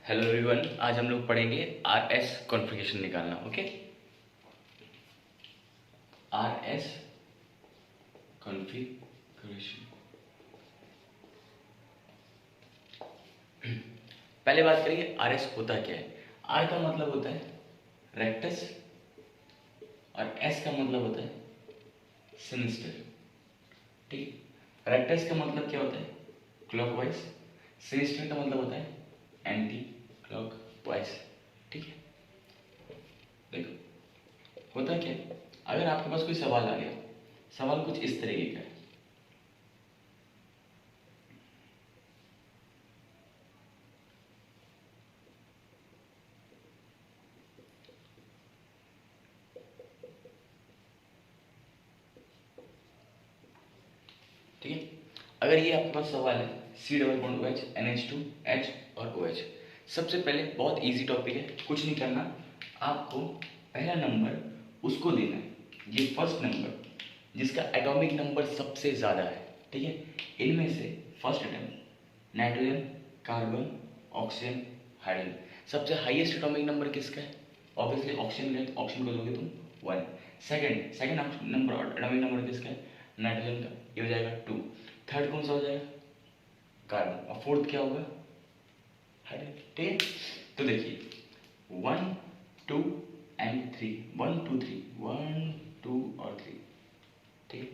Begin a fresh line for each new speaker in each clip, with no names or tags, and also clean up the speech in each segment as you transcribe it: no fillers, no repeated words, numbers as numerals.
Hello everyone, आज हम लोग पढ़ेंगे आर एस कॉन्फ़िगरेशन निकालना। Okay, R S configuration. पहले बात करेंगे आर एस होता क्या है। आर का मतलब होता है रेक्टस और एस का मतलब होता है सिनिस्टर। ठीक है, रेक्टस का मतलब क्या होता है क्लॉकवाइज, सिनिस्टर का मतलब होता है एंटी क्लॉकवाइज। ठीक है, देखो होता क्या है, अगर आपके पास कोई सवाल आ गया, सवाल कुछ इस तरीके का है। ठीक है, अगर ये आपके पास सवाल है C double bond O H N H two H और ओ एच। सबसे पहले बहुत इजी टॉपिक है, कुछ नहीं करना, आपको पहला नंबर उसको देना है, ये फर्स्ट नंबर जिसका एटॉमिक नंबर सबसे ज़्यादा है। ठीक है, इनमें से first atom nitrogen, carbon, oxygen, hydrogen. सबसे हाईएस्ट एटॉमिक नंबर किसका है? ऑब्वियसली ऑक्सीजन का, ऑक्सीजन को दोगे तुम 1। Second second number atomic number किसका है? नाइट्रोजन का, ये हो जाएगा 2। थर्ड कौन सा हो जाएगा? कार्बन। और फोर्थ क्या होगा? हाइड्रोजन। ठीक है, तो देखिए 1 2 एंड 3, 1 2 3, 1 2 और 3। ठीक है,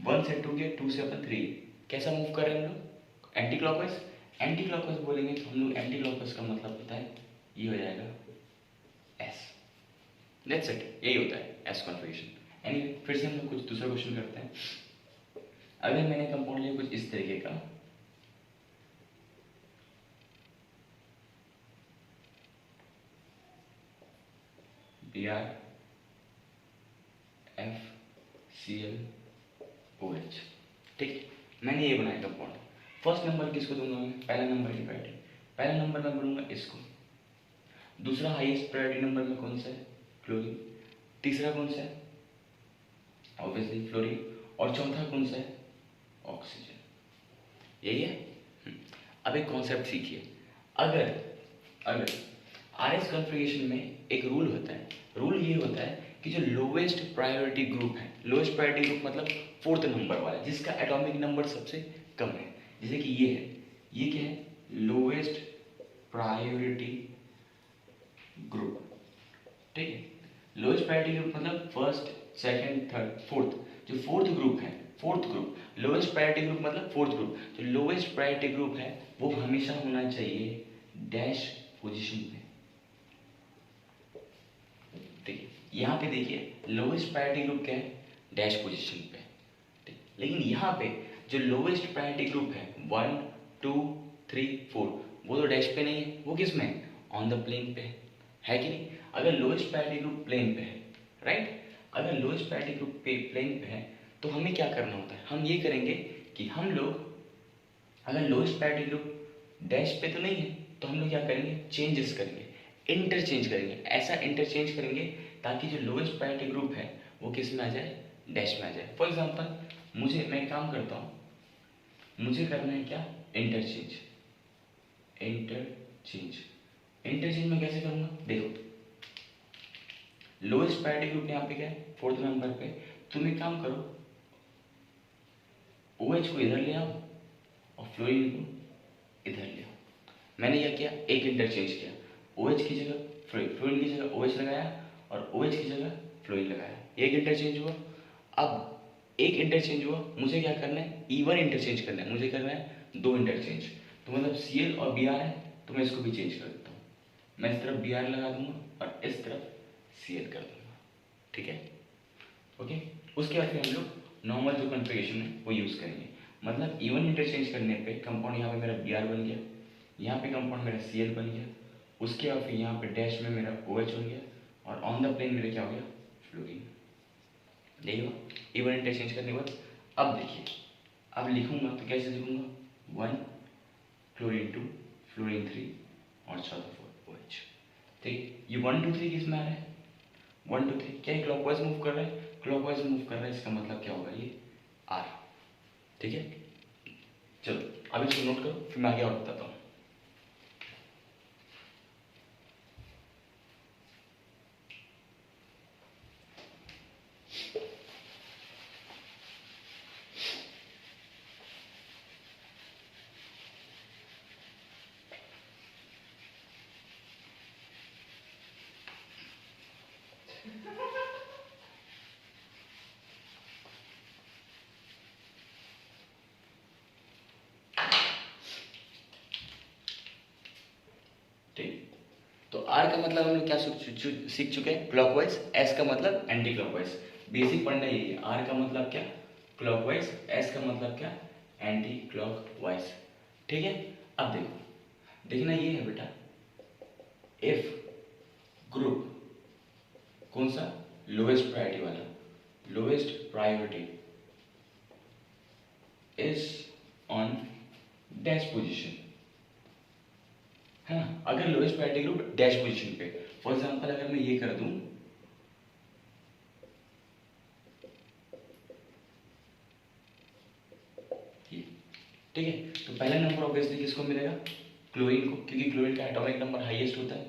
1 से 2 के, 2 से अपन 3। कैसा मूव कर रहे हैं हम लोग? Anti clockwise. एंटी क्लॉकवाइज बोलेंगे तो हम लोग एंटी क्लॉकवाइज का मतलब होता है ये हो जाएगा एस। दैट्स इट, यही होता है एस कॉन्फ़िगरेशन। एनीवे, फिर से हम लोग कुछ दूसरा क्वेश्चन करते हैं। अगर मैंने कंपाउंड लिया कुछ इस तरीके का, B R F C L O H. ठीक है, मैंने ये बनाया कंपाउंड। फर्स्ट नंबर किसको दूंगा मैं? पहला नंबर की प्रायोरिटी, पहला नंबर मैं बोलूंगा इसको। दूसरा हाईएस्ट प्रायोरिटी नंबर में कौन सा है? क्लोरीन। तीसरा कौन सा है? Obviously fluorine. और चौथा कौन सा है? ऑक्सीजन। यही है। अब एक कॉन्सेप्ट सीखिए। अगर अगर आर एस कॉन्फ़िगरेशन में एक रूल होता है, रूल ये होता है कि जो लोवेस्ट प्रायोरिटी ग्रुप है, लोवेस्ट प्रायोरिटी ग्रुप मतलब फोर्थ नंबर वाला जिसका एटॉमिक नंबर सबसे कम है, जैसे कि ये है, ये क्या है? Lowest priority group. ठीक है, लोएस्ट प्रायोरिटी ग्रुप मतलब फर्स्ट सेकंड थर्ड फोर्थ। जो फोर्थ ग्रुप है, fourth group, lowest priority group मतलब फोर्थ ग्रुप। जो लोएस्ट प्रायोरिटी ग्रुप है वो हमेशा होना चाहिए डैश पोजीशन पे। ठीक है, यहाँ पे देखिए लोएस्ट प्रायोरिटी ग्रुप क्या है? डैश पोजीशन पे। ठीक, लेकिन यहाँ पे जो लोएस्ट प्रायोरिटी ग्रुप है 1 2 3 4, वो तो डैश पे नहीं है, वो किस में है? ऑन द प्लेन पे है कि नहीं? अगर लोएस्ट प्रायोरिटी ग्रुप प्लेन पे है, राइट, अगर लोएस्ट प्रायोरिटी ग्रुप पे प्लेन पे है तो हमें क्या करना होता है? हम ये करेंगे कि हम लोग अगर लोएस्ट प्रायोरिटी ग्रुप डैश पे तो नहीं है तो हम लोग क्या करेंगे? चेंजेस करेंगे, इंटरचेंज करेंगे। ऐसा इंटरचेंज करेंगे ताकि जो लोएस्ट प्रायोरिटी ग्रुप है वो किस में आ जाए? डैश में आ जाए। फॉर एग्जाम्पल मैं एक काम करता हूँ, मुझे करना है क्या? इंटरचेंज। इंटरचेंज इंटरचेंज में कैसे करूँगा? देखो, लोएस्ट प्रायोरिटी ग्रुप यहाँ पे क्या है? फोर्थ नंबर पे। तुम एक काम करो, ओ एच को इधर ले आओ और फ्लोरीन को इधर ले आओ। मैंने क्या किया? एक इंटरचेंज किया, ओ एच की जगह फ्लोरीन की जगह ओ एच लगाया और ओ एच की जगह फ्लोरीन लगाया। एक इंटरचेंज हुआ। अब एक इंटरचेंज हुआ, मुझे क्या करना है? इवन इंटरचेंज करना है, मुझे करना है 2 इंटरचेंज। तो मतलब सी एल और बी आर है तो मैं इसको भी चेंज कर देता हूँ। मैं इस तरफ बी आर लगा दूंगा और इस तरफ सी एल कर दूंगा। ठीक है, ओके। उसके बाद फिर हम लोग नॉर्मल जो कॉन्फ़िगरेशन है वो यूज़ करेंगे। मतलब इवन इंटरचेंज करने पे कंपाउंड यहाँ पे मेरा बी आर बन गया, यहाँ पे कंपाउंड मेरा सी एल बन गया, उसके बाद फिर यहाँ पे डैश में मेरा ओ एच हो गया और ऑन द प्लेन मेरा क्या हो गया? फ्लोरीन। यही हुआ इवन इंटरचेंज करने के बाद। अब देखिए, अब लिखूंगा तो कैसे लिखूंगा? 1 क्लोरीन 2 फ्लोरीन 3 और चौथा 4 ओ एच। ठीक, ये 1 2 3 किस में आ रहा है? 1 2 3 क्या क्लॉकवाइज मूव कर रहा है? क्लॉकवाइज मूव कर रहा है, इसका मतलब क्या होगा? ये आर। ठीक है, चलो अब इसको नोट करो, फिर मैं आगे और बताता हूँ। तो आर का मतलब हम लोग क्या सीख चुके हैं, क्लॉकवाइज। एस का मतलब एंटी क्लॉकवाइज। बेसिक पढ़ना यही है। आर का मतलब क्या, क्लॉकवाइज। एस का मतलब क्या, एंटी क्लॉकवाइज। ठीक है। अब देखो, देखना ये है बेटा, इफ ग्रुप कौन सा, लोएस्ट प्रायोरिटी वाला, lowest priority is on dash position, है ना। अगर lowest priority group dash position पे, फॉर एग्जांपल अगर मैं ये कर दूं, ठीक है, तो पहला नंबर ऑब्वियसली किसको मिलेगा, क्लोरीन को, क्योंकि क्लोरीन का एटॉमिक नंबर हाईएस्ट होता है।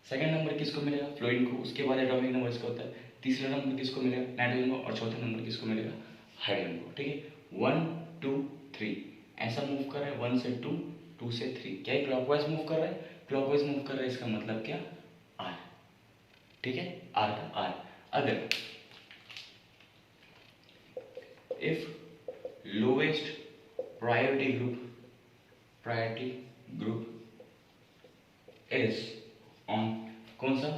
सेकंड नंबर किसको मिलेगा, फ्लोरीन को, उसके बाद एटॉमिक नंबर इसका होता है। तीसरा नंबर किसको मिलेगा, नाइट्रोजन को, और चौथा नंबर किसको मिलेगा, हाइड्रोजन को। ठीक है, 1 2 3 ऐसा मूव कर रहा है, 1 से 2, 2 से 3, क्या है, क्लॉकवाइज मूव कर रहा है। क्लॉकवाइज मूव कर रहा है, इसका मतलब क्या, आर। ठीक है, आर का आर। अगर if lowest priority group is on कौन सा,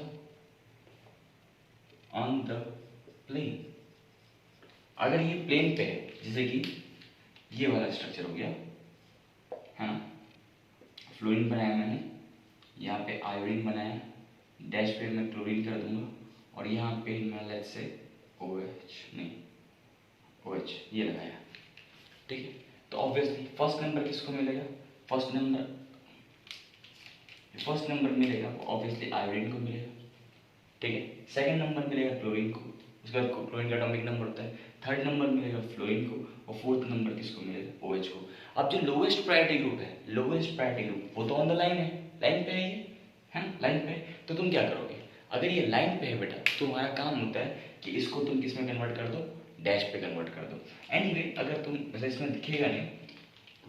ऑन द प्लेन। अगर ये प्लेन पे है, जैसे कि ये वाला स्ट्रक्चर हो गया, है ना, फ्लोरीन बनाया मैंने, यहाँ पे आयोडीन बनाया, डैश पे मैं क्लोरीन कर दूंगा, और यहाँ पे मैं लेट्स से OH नहीं OH ये लगाया। ठीक है, तो ऑब्वियसली फर्स्ट नंबर किसको मिलेगा, फर्स्ट नंबर मिलेगा ऑब्वियसली आयोडीन को मिलेगा। ठीक है, सेकंड नंबर मिलेगा क्लोरीन को, उसके बाद क्लोरीन का एटॉमिक नंबर होता है। थर्ड नंबर मिलेगा फ्लोरीन को, और फोर्थ नंबर किसको मिलेगा, OH को। अब जो लोएस्ट प्रायोरिटी ग्रुप है, लोएस्ट प्रायोरिटी ग्रुप वो तो ऑन द लाइन है, लाइन पे है ये, है ना, लाइन पे है। तो तुम क्या करोगे, अगर ये लाइन पे है बेटा, तो तुम्हारा काम होता है कि इसको तुम किस में कन्वर्ट कर दो, डैश पे कन्वर्ट कर दो। एनीवे अगर तुम, वैसे इसमें दिखेगा नहीं,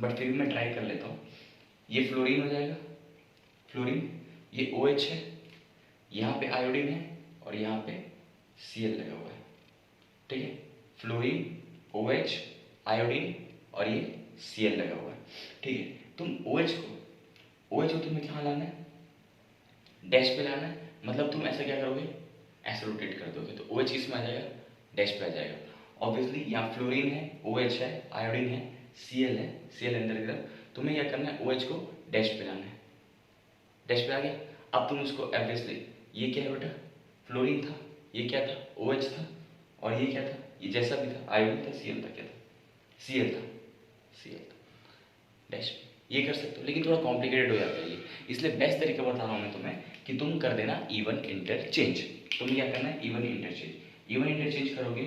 बट फिर भी मैं ट्राई कर लेता हूँ। ये फ्लोरीन हो जाएगा, फ्लोरीन, ये OH है, यहाँ पे आयोडीन है, और यहाँ पे Cl लगा हुआ है। ठीक है, फ्लोरीन, OH, आयोडीन, और ये Cl लगा हुआ है। ठीक है, तुम OH को तुम्हें कहाँ लाना है, डैश पे लाना है। मतलब तुम ऐसा क्या करोगे, ऐसे रोटेट कर दोगे, तो OH किस में आ जाएगा, डैश पे आ जाएगा। ऑब्वियसली यहाँ फ्लोरीन है, OH है, आयोडीन है, Cl है, Cl अंदर की तरफ, तुम्हें क्या करना है, OH को डैश पे लाना है। डैश पे आ गया। अब तुम उसको ऑब्वियसली, ये क्या है बेटा, फ्लोरीन था, ये क्या था, OH था, और ये क्या था, ये जैसा भी था, आयोडीन था, Cl था, क्या था, Cl था, Cl था, डैश ये कर सकते हो, लेकिन थोड़ा कॉम्प्लिकेटेड हो जाता है ये, इसलिए बेस्ट तरीका बता रहा हूँ मैं तुम्हें कि तुम कर देना इवन इंटरचेंज। तुम्हें क्या करना है, इवन इंटरचेंज। इवन इंटरचेंज करोगे,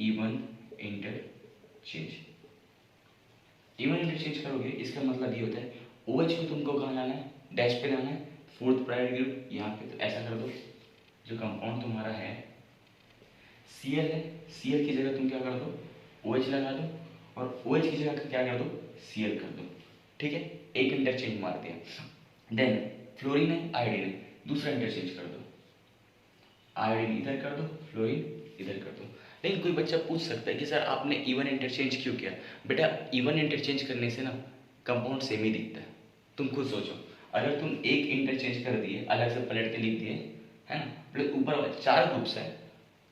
इवन इंटरचेंज, इवन इंटरचेंज करोगे, इसका मतलब ये होता है OH को तुमको कहाँ लाना है, डैश पे लाना है, फोर्थ प्रायोरिटी ग्रुप यहाँ पे। तो ऐसा कर दो, जो कंपाउंड तुम्हारा है Cl है, Cl की जगह तुम क्या कर दो, OH लगा दो, और OH की जगह क्या कर दो, Cl कर दो। ठीक है, एक इंटरचेंज मार दिया। देन फ्लोरीन है, आयोडीन है, दूसरा इंटरचेंज कर दो, आयोडीन इधर कर दो, फ्लोरीन इधर कर दो। लेकिन कोई बच्चा पूछ सकता है कि सर आपने इवन इंटरचेंज क्यों किया। बेटा इवन इंटरचेंज करने से ना कंपाउंड सेम ही दिखता है। तुम खुद सोचो, अगर तुम एक इंटरचेंज कर दिए, अलग से पलट के लिख दिए, है ना, मतलब ऊपर 4 ग्रुप्स है,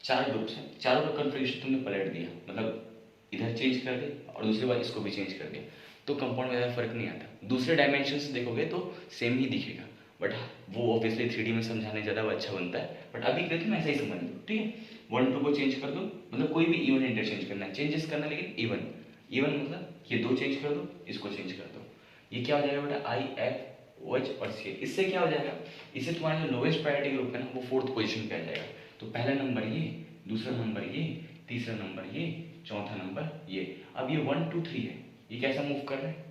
4 ग्रुप्स है, चारों का कन्फिग्रेशन तुमने पलट दिया, मतलब इधर चेंज कर दे और दूसरी बार इसको भी चेंज कर दिया, तो कंपाउंड में ज़्यादा फर्क नहीं आता। दूसरे डायमेंशन से देखोगे तो सेम ही दिखेगा, बट वो ऑब्वियसली 3D में समझाने ज़्यादा अच्छा बनता है। बट अभी के लिए तुम ऐसा ही समझ लो, ठीक है। 1 2 को चेंज कर दो, मतलब कोई भी इवन इंटरचेंज करना है, चेंजेस करना है, लेकिन इवन, इवन मतलब ये 2 चेंज कर दो, इसको चेंज कर दो, ये क्या हो जाएगा बेटा, IFOH और Cl। इससे क्या हो जाएगा, इससे तुम्हारा जो लोएस्ट प्रायोरिटी ग्रुप है ना, वो 4th पोजीशन पे आ जाएगा। तो पहला नंबर ये, दूसरा नंबर ये, तीसरा नंबर ये, चौथा नंबर ये। अब ये 1 2 3 है, ये कैसा मूव कर रहा है,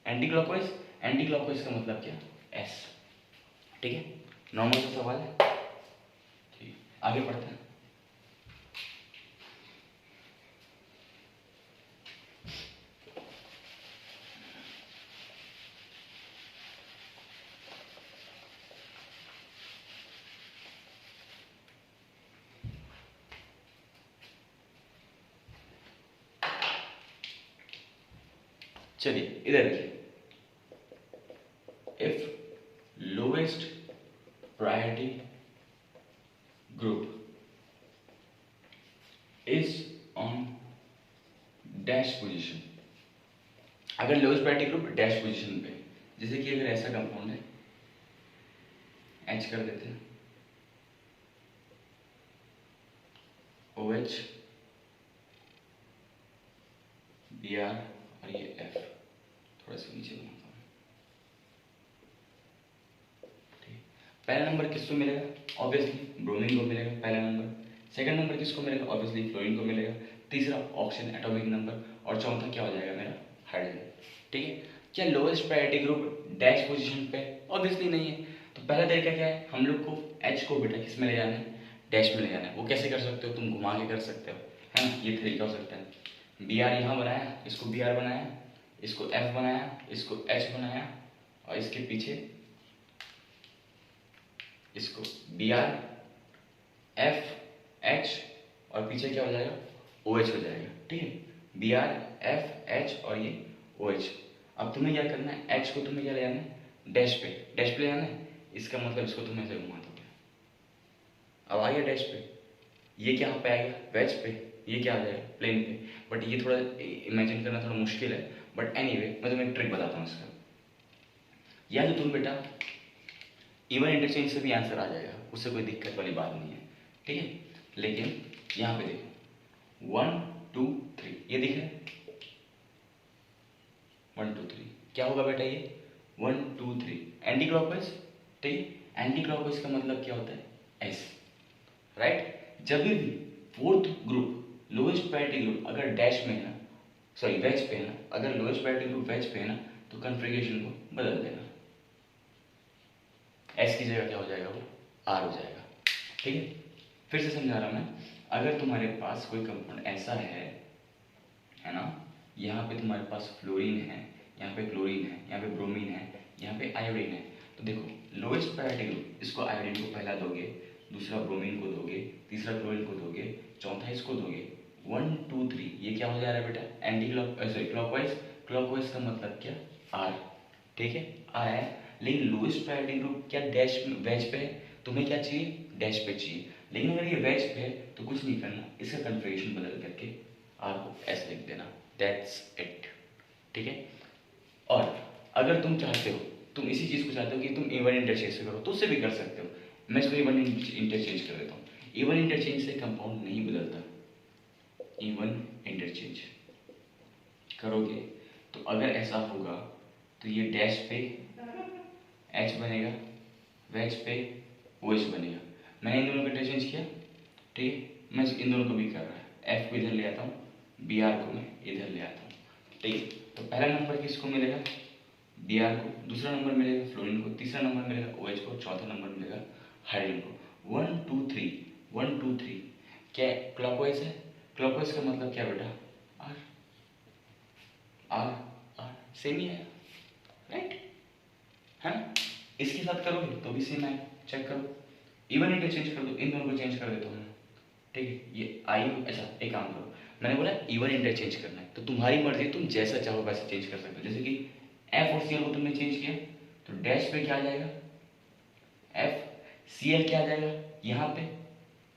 एंटी क्लॉकवाइज। एंटी क्लॉकवाइज का मतलब क्या, S। ठीक है, नॉर्मल सा सवाल है, ठीक, आगे बढ़ते हैं। चलिए इधर देखिए, if lowest lowest priority group is on dash position. अगर lowest priority group dash position पे, जैसे कि अगर ऐसा कंपाउंड है, एच कर देते हैं, OH, Br और ये F, थोड़ा सा नीचे बनाता हूँ। ठीक, पहला नंबर किसको मिलेगा? ऑब्वियसली ब्रोमीन को मिलेगा पहला नंबर। सेकंड नंबर किसको मिलेगा? ऑब्वियसली फ्लोरीन को मिलेगा। तीसरा ऑक्सीजन एटॉमिक नंबर, और चौथा क्या हो जाएगा मेरा? हाइड्रोजन। ठीक है, क्या lowest priority group dash position पे? ऑब्वियसली नहीं है। तो पहला तरीका क्या है, हम लोग को H को बेटा किस में ले जाना है? डैश में ले जाना है। वो कैसे कर सकते हो? तुम घुमा के कर सकते हो, है ना? ये तरीका हो सकता है। Br यहाँ बनाया, इसको Br बनाया, इसको F बनाया, इसको H बनाया, और इसके पीछे इसको Br F H, और पीछे क्या हो जाएगा? OH हो जाएगा। ठीक है, Br F H और ये OH। अब तुम्हें क्या करना है? H को तुम्हें क्या ले जाना है? डैश पे, डैश पे ले जाना है। इसका मतलब इसको तुम ऐसे घुमा दोगे, अब आ गया डैश पे। ये क्या पे आएगा? वेज पे। ये क्या आ जाएगा? प्लेन पे। बट ये थोड़ा इमेजिन करना थोड़ा मुश्किल है, बट एनीवे मैं तुम्हें एक ट्रिक बताता हूँ इसका। या तो तुम बेटा इवन इंटरचेंज से भी आंसर आ जाएगा, उससे कोई दिक्कत वाली बात नहीं है। ठीक है, लेकिन यहाँ पे देखो 1 2 3, ये दिख रहा है 1 2 3, क्या होगा बेटा? ये 1 2 3 एंटी क्लॉकवाइज। ठीक है, एंटी क्लॉकवाइज का मतलब क्या होता है? S, right. जब भी fourth group lowest priority group अगर डैश में है ना, सॉरी वेज पे है ना, अगर लोएस्ट प्रायोरिटी ग्रुप वेज पे है ना, तो कन्फिग्रेशन को बदल देना, एस की जगह क्या हो जाएगा? वो आर हो जाएगा। ठीक है, फिर से समझा रहा मैं। अगर तुम्हारे पास कोई कंपाउंड ऐसा है ना, यहाँ पे तुम्हारे पास फ्लोरीन है, यहाँ पे क्लोरीन है, यहाँ पे ब्रोमीन है, यहाँ पे आयोडीन है, तो देखो लोएस्ट प्रायोरिटी ग्रुप, इसको आयोडीन को पहला दोगे, दूसरा ब्रोमीन को दोगे, तीसरा क्लोरीन को दोगे, चौथा इसको दोगे। 1 2 3, ये क्या हो जा रहा है बेटा? Anti clock sorry clockwise. Clockwise का मतलब क्या? आर। ठीक है, आर है। लेकिन लोएस्ट प्रायोरिटी ग्रुप क्या डैश वेज पे है? तुम्हें क्या चाहिए? डैश पे चाहिए। लेकिन अगर ये वेज पे है तो कुछ नहीं करना, इसका कन्फिग्रेशन बदल करके आर को एस लिख देना, दैट्स इट। ठीक है, और अगर तुम चाहते हो, तुम इसी चीज़ को चाहते हो कि तुम इवन इंटरचेंज से करो, तो उससे भी कर सकते हो। मैं इसको इवन इंटरचेंज कर देता हूँ। इवन इंटरचेंज से कंपाउंड नहीं बदलता। इवन इंटरचेंज करोगे तो अगर ऐसा होगा तो ये डैश पे H बनेगा, वेज पे OH बनेगा। मैंने इन दोनों को इंटरचेंज किया। ठीक है, मैं इन दोनों को भी कर रहा है, F को इधर ले आता हूँ, Br को मैं इधर ले आता हूँ। ठीक है, तो पहला नंबर किसको मिलेगा? Br को, दूसरा नंबर मिलेगा फ्लोरीन को, तीसरा नंबर मिलेगा OH को, चौथा नंबर मिलेगा हाइड्रोजन को। 1 2 3 1 2 3 क्या क्लॉकवाइज है? क्लॉकवाइज का मतलब क्या बेटा? आर आर आर, सेम ही है, राइट है ना? इसके साथ करोगे तो भी सेम है, चेक करो। इवन इंटरचेंज कर दो, इन दोनों को चेंज कर देता हूँ मैं। ठीक है, ये आई, अच्छा एक काम करो, मैंने बोला इवन इंटरचेंज करना है, तो तुम्हारी मर्जी, तुम जैसा चाहो वैसे चेंज कर सकते हो। जैसे कि एफ और सी एल को तुमने चेंज किया, तो डैश पे क्या आ जाएगा? एफ, सी एल क्या आ जाएगा? यहाँ पे।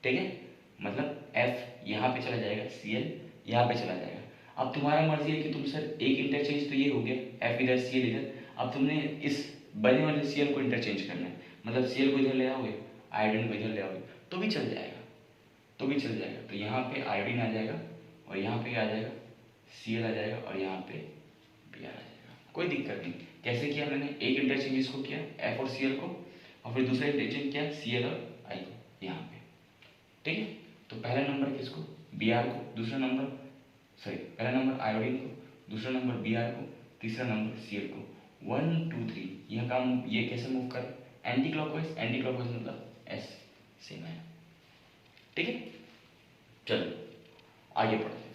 ठीक है, मतलब एफ यहाँ पे चला जाएगा, सी एल यहाँ पे चला जाएगा। अब तुम्हारा मर्जी है कि तुम सर एक इंटरचेंज तो ये हो गया, एफ इधर सी एल इधर, अब तुमने इस बने वाले सी एल को इंटरचेंज करना है, मतलब सी एल को इधर ले आओगे, आयोडीन को इधर ले आओगे, तो भी चल जाएगा, तो भी चल जाएगा। तो यहाँ पे आयोडीन आ जाएगा, और यहाँ पे क्या आ जाएगा? सी एल आ जाएगा, और यहाँ पे बी आर आ जाएगा, कोई दिक्कत नहीं। कैसे किया मैंने? एक इंटरचेंज इसको किया एफ और सी एल को, और फिर दूसरा इंटरचेंज किया सी एल और आई को यहाँ पे। ठीक है, तो पहला नंबर किसको? बी आर को, दूसरा नंबर सॉरी पहला नंबर आयोडीन को, दूसरा नंबर बी आर को, तीसरा नंबर सी एल को। 1 2 3, यह काम ये कैसे मूव कर? एंटी क्लॉकवाइज, एंटी क्लॉकवाइज मतलब एस, सेम है। ठीक है, चलो आगे बढ़ते हैं।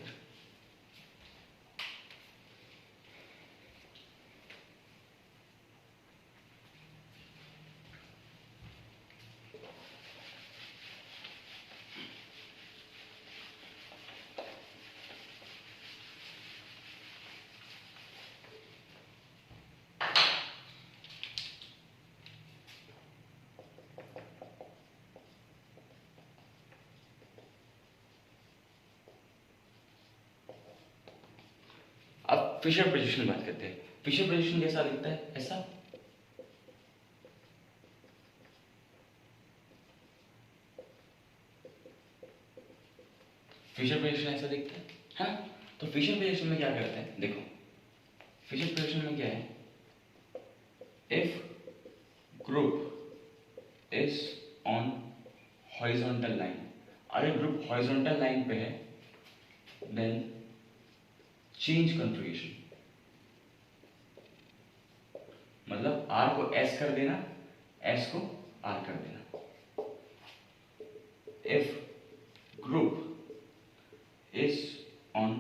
फिशर पोजीशन बात करते हैं। फिशर पोजीशन कैसा दिखता है? ऐसा। फिशर पोजीशन ऐसा दिखता है ना? तो फिशर पोजीशन में क्या करते हैं, देखो फिशर पोजीशन में क्या है, if group is on horizontal line, अगर ग्रुप हॉरिजॉन्टल लाइन पे है देन चेंज कॉन्फ़िगरेशन, मतलब R को S कर देना, S को R कर देना। If group is on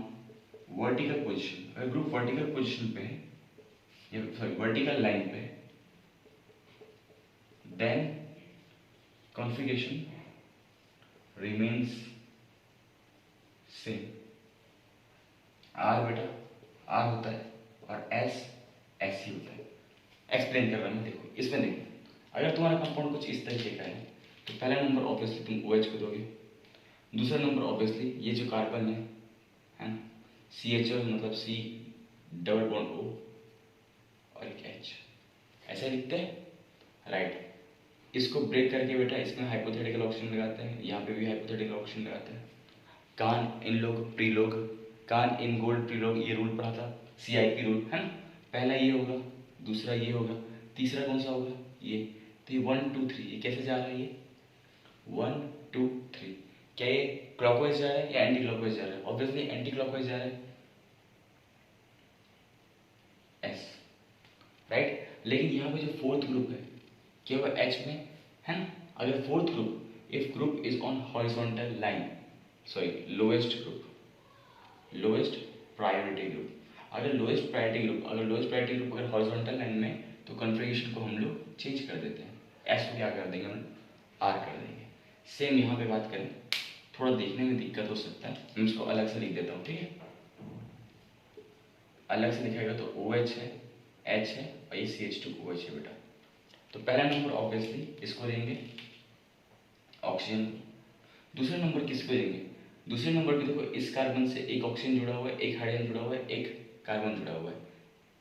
vertical position, अगर ग्रुप वर्टिकल पोजीशन पे है या सॉरी वर्टिकल लाइन पे है then configuration remains same. R बेटा R होता है और S S ही होता है। एक्सप्लेन कर रहा हूँ मैं, देखो इसमें देखो, अगर तुम्हारा कंपाउंड कुछ इस तरीके का है तो पहला नंबर ऑब्वियसली तुम OH को दोगे, दूसरा नंबर ऑब्वियसली ये जो कार्बन है ना, CHO मतलब C डबल बॉन्ड O और एक H, ऐसा लिखते हैं राइट। इसको ब्रेक करके बेटा इसमें हाइपोथेटिकल ऑक्सीजन लगाते हैं, यहाँ पे भी हाइपोथेटिकल ऑक्सीजन लगाते हैं। कान इन लोग प्रीलोग, कान इन गोल्ड प्रीलोग, ये रूल पढ़ा था, CIP रूल है ना। पहला ये होगा, दूसरा ये होगा, तीसरा कौन सा होगा ये। तो ये 1 2 3 ये कैसे जा रहा है, ये 1 2 3, क्या ये क्लॉकवाइज जा रहा है या एंटी क्लॉकवाइज जा रहा है? ऑब्वियसली एंटी क्लॉकवाइज जा रहा है, S राइट। लेकिन यहाँ पे जो फोर्थ ग्रुप है क्या होगा, H में है ना। अगर fourth group, if group is on horizontal line, sorry lowest group, lowest priority group, अगर लोएस्ट प्रायोरिटी ग्रुप अगर हॉरिजॉन्टल लाइन में तो कॉन्फ़िगरेशन को हम लोग चेंज कर देते हैं, एस को क्या कर देंगे हम R कर देंगे। सेम यहाँ पे बात करें, थोड़ा देखने में दिक्कत हो सकता है, मैं इसको अलग से लिख देता हूँ, ठीक है। अलग से लिखेगा तो OH है, H है और ये CH2OH है बेटा। तो पहला नंबर ऑब्वियसली इसको देंगे ऑक्सीजन, दूसरे नंबर किस पे देंगे, दूसरे नंबर पे देखो इस कार्बन से एक ऑक्सीजन जुड़ा हुआ है, एक हाइड्रोजन जुड़ा हुआ है, एक कार्बन जुड़ा हुआ है,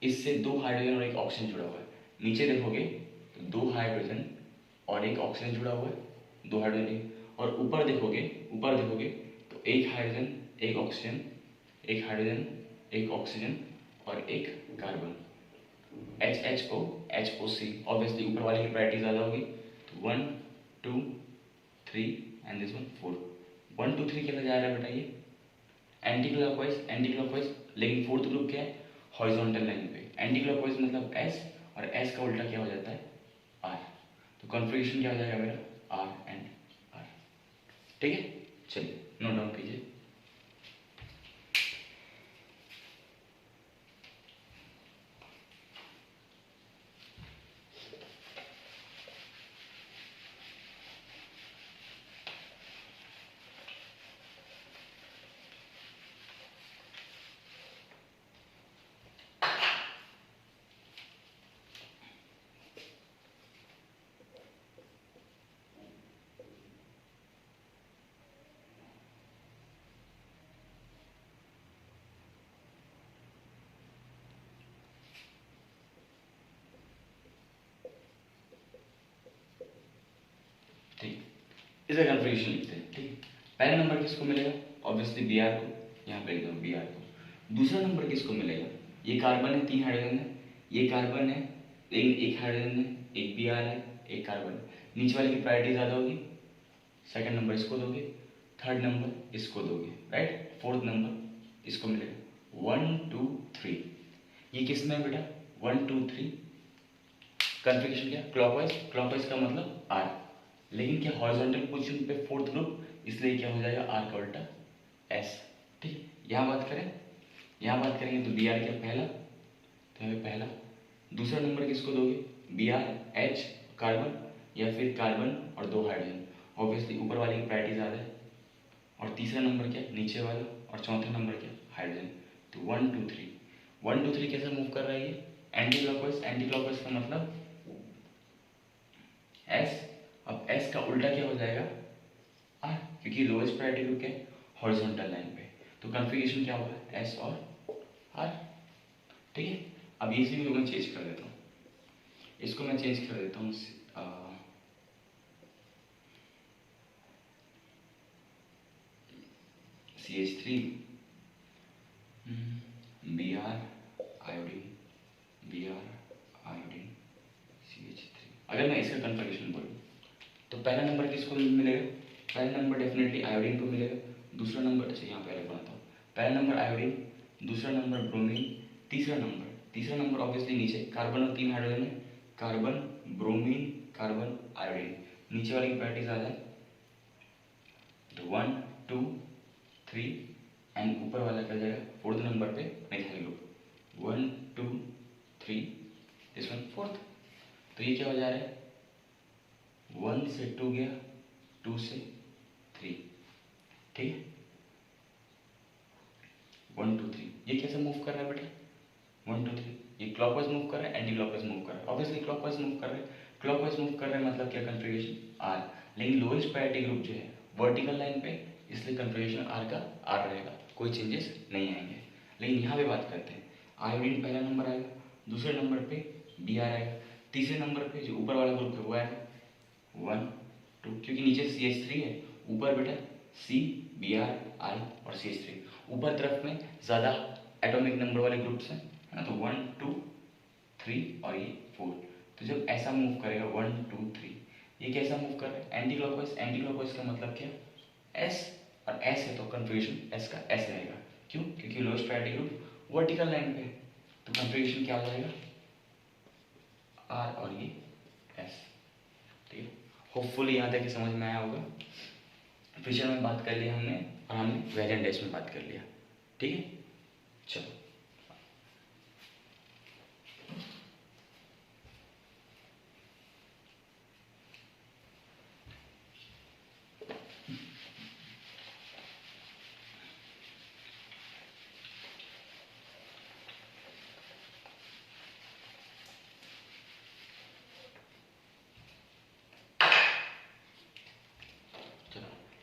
इससे 2 हाइड्रोजन और एक ऑक्सीजन जुड़ा हुआ है। नीचे देखोगे तो 2 हाइड्रोजन और एक ऑक्सीजन जुड़ा हुआ है, 2 हाइड्रोजन, और ऊपर देखोगे तो एक हाइड्रोजन एक ऑक्सीजन, एक हाइड्रोजन एक ऑक्सीजन और एक कार्बन, HHO HOC। ऑब्वियसली ऊपर वाले की प्रायोरिटी ज़्यादा होगी, तो 1 2 3 एंड दिस वन 4। 1 2 3 कैसे जा रहा है बेटा, ये एंटी क्लॉकवाइज, लेकिन फोर्थ ग्रुप क्या है, हॉरिजॉन्टल लाइन पे। एंटी क्लॉकवाइज मतलब S, और S का उल्टा क्या हो जाता है, R। तो कॉन्फ़िगरेशन क्या हो जाएगा मेरा, R एंड R, ठीक है। चलिए नोट डाउन कीजिए। ठीक, इसका कन्फ्यूजन लिखते हैं, ठीक। पहला नंबर किसको मिलेगा, ऑब्वियसली Br को, यहाँ पे लिख दो Br को। दूसरा नंबर किसको मिलेगा, ये कार्बन है, 3 हाइड्रोजन है, ये कार्बन है लेकिन एक हाइड्रोजन है, एक Br है, एक कार्बन। नीचे वाले की प्रायोरिटी ज़्यादा होगी, सेकंड नंबर इसको दोगे, थर्ड नंबर इसको दोगे, राइट। फोर्थ नंबर इसको मिलेगा 1 2 3। ये किस में है बेटा, 1 2 3। कन्फिगरेशन क्या, क्लॉकवाइज का मतलब R, लेकिन क्या हॉरिजॉन्टल पोजीशन पे फोर्थ ग्रुप, इसलिए क्या हो जाएगा R का उल्टा S, ठीक। यहाँ बात करेंगे तो Br क्या पहला, तो यहाँ पहला। दूसरा नंबर किसको दोगे, Br H कार्बन, या फिर कार्बन और 2 हाइड्रोजन, ऑब्वियसली ऊपर वाले की प्रायोरिटी ज़्यादा है। और तीसरा नंबर क्या, नीचे वाला, और चौथा नंबर क्या, हाइड्रोजन। तो 1 2 3, 1 2 3 कैसे मूव कर रहा है ये, एंटी क्लॉकवाइज का मतलब S। अब S का उल्टा क्या हो जाएगा, R, क्योंकि लोएस्ट प्रायोरिटी ग्रुप है हॉरिजॉन्टल लाइन पे। तो कॉन्फ़िगरेशन क्या होगा, S और R, ठीक है। अब ये भी मैं चेंज कर देता हूँ, इसको मैं चेंज कर देता हूँ CH3 Br आयोडीन CH3। अगर मैं इसका कन्फर्मेशन बोलूँ तो पहला नंबर किसको मिलेगा? पहला नंबर डेफिनेटली आयोडीन को मिलेगा। दूसरा नंबर, अच्छा यहाँ पहले बनाता हूँ, पहला नंबर आयोडीन, दूसरा नंबर ब्रोमीन, तीसरा नंबर ऑब्वियसली नीचे कार्बन और 3 हाइड्रोजन है, कार्बन ब्रोमीन कार्बन आयोडीन। नीचे वाली प्रॉपर्टीज आ जाए तो 1 2 3 एंड ऊपर वाला क्या जाएगा? फोर्थ नंबर पे methyl group 1 2 3, this one fourth. तो ये क्या हो जा रहा है? 1 से 2 गया, 2 से 3, ठीक है। 1 2 3 ये कैसे मूव कर रहा है बेटा? 1 2 3 ये क्लॉकवाइज मूव कर रहा है, एंटी क्लॉकवाइज मूव कर रहा है। ऑब्वियसली क्लॉकवाइज मूव कर रहा है, क्लॉकवाइज मूव कर रहा है मतलब क्या? Configuration R. लेकिन लोएस्ट प्रायोरिटी ग्रुप जो है वर्टिकल लाइन पे, इसलिए कन्फिग्रेशन आर का आर रहेगा, कोई चेंजेस नहीं आएंगे। लेकिन यहाँ पे बात करते हैं, आयोडीन पहला नंबर आएगा, दूसरे नंबर पे बी आर आएगा, तीसरे नंबर पे जो ऊपर वाला ग्रुप है वो आएगा 1 2, क्योंकि नीचे CH3 है, ऊपर बेटा C Br I और CH3। ऊपर तरफ में ज़्यादा एटॉमिक नंबर वाले ग्रुप्स हैं, है ना, तो 1 2 3 और ये 4। तो जब ऐसा मूव करेगा 1 2 3, ये कैसा मूव कर रहा है? Anti clockwise. एंटी क्लॉकवाइज का मतलब क्या? S और S है तो कन्फिग्रेशन S का S रहेगा। क्यों? क्योंकि lowest priority group vertical line पे है, तो कन्फिग्रेशन क्या हो जाएगा? R और ये S, ठीक है। होपफुली यहाँ तक समझ में आया होगा। फिशर में बात कर लिया हमने और हमने वेरिएंट डैश में बात कर लिया, ठीक है। चलो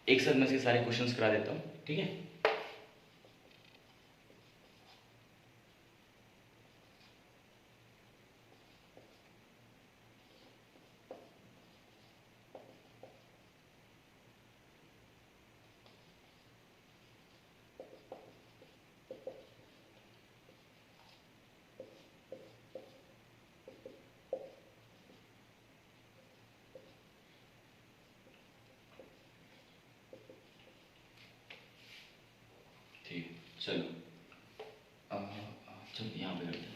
एक साथ मैं इसके सारे क्वेश्चंस करा देता हूँ, ठीक है। ठीक है, चलो चलो यहाँ पे करते हैं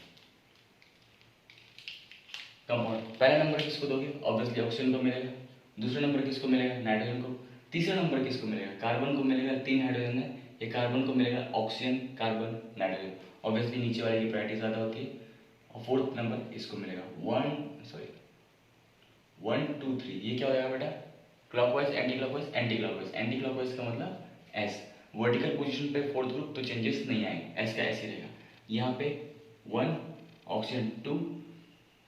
कंपाउंड। पहला नंबर किसको दोगे? ऑब्वियसली ऑक्सीजन को मिलेगा। दूसरा नंबर किसको मिलेगा? नाइट्रोजन को। तीसरा नंबर किसको मिलेगा? कार्बन को मिलेगा। 3 हाइड्रोजन है, ये कार्बन को मिलेगा ऑक्सीजन कार्बन नाइट्रोजन। ऑब्वियसली नीचे वाले की प्रायोरिटी ज़्यादा होती है। और फोर्थ नंबर इसको मिलेगा 1 2 3। ये क्या हो जाएगा बेटा? Clockwise anti clockwise anti clockwise. Anti clockwise का मतलब एस। वर्टिकल पोजीशन पे फोर्थ ग्रुप तो चेंजेस नहीं आएंगे, एस का ऐसे रहेगा। यहाँ पे 1 oxygen 2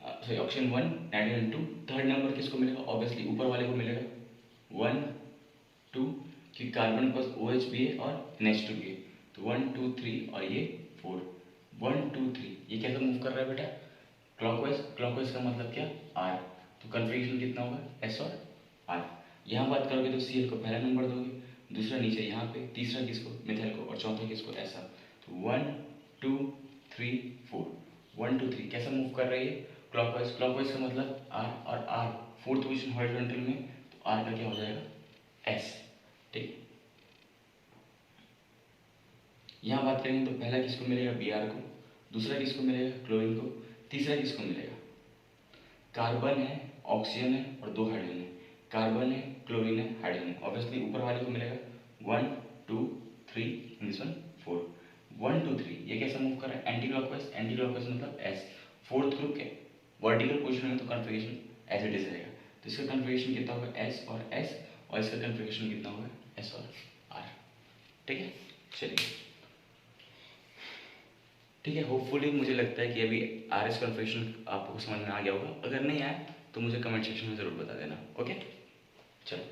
sorry option 1 nitrogen 2। Third number किसको मिलेगा? ऑब्वियसली ऊपर वाले को मिलेगा 1 2, कि कार्बन के पास OH भी है और NH2 भी है, तो 1 2 3 और ये 4 1 2 3। ये कैसे मूव कर रहा है बेटा? क्लॉकवाइज। क्लॉकवाइज का मतलब क्या? R। तो कन्फिग्रेशन कितना होगा? S और R। यहाँ बात करोगे तो Cl को पहला नंबर दोगे, दूसरा नीचे यहाँ पे, तीसरा किसको? मिथाइल को, और चौथा किसको? ऐसा। तो 1 2 3 4 1 2 3 कैसा मूव कर रही है? क्लॉकवाइज। क्लॉकवाइज का मतलब R और R फोर्थ पोजीशन हॉरिजॉन्टल में, तो R का क्या हो जाएगा? S, ठीक। यहाँ बात करेंगे तो पहला किसको मिलेगा? Br को, दूसरा किसको मिलेगा? क्लोरीन को, तीसरा किसको मिलेगा? कार्बन है, ऑक्सीजन है और 2 हाइड्रोजन है। कार्बन है, क्लोरीन है, हाइड्रोजन है। ऑब्वियसली ऊपर वाले को मिलेगा 1 2 3 दिस वन 4 1 2 3। ये कैसा मूव कर रहा है? Anti clockwise. एंटी क्लॉकवाइज मतलब एस। फोर्थ ग्रुप के वर्टिकल पोजीशन में तो कन्फिग्रेशन एज इट इज रहेगा, तो इसका कन्फिग्रेशन कितना होगा? एस और एस, और इसका कन्फिग्रेशन कितना होगा? एस और आर, ठीक है। चलिए ठीक है, होपफुली मुझे लगता है कि अभी आर एस कन्फिग्रेशन आपको समझ में आ गया होगा। अगर नहीं आया तो मुझे कमेंट सेक्शन में ज़रूर बता देना, ओके। चलो।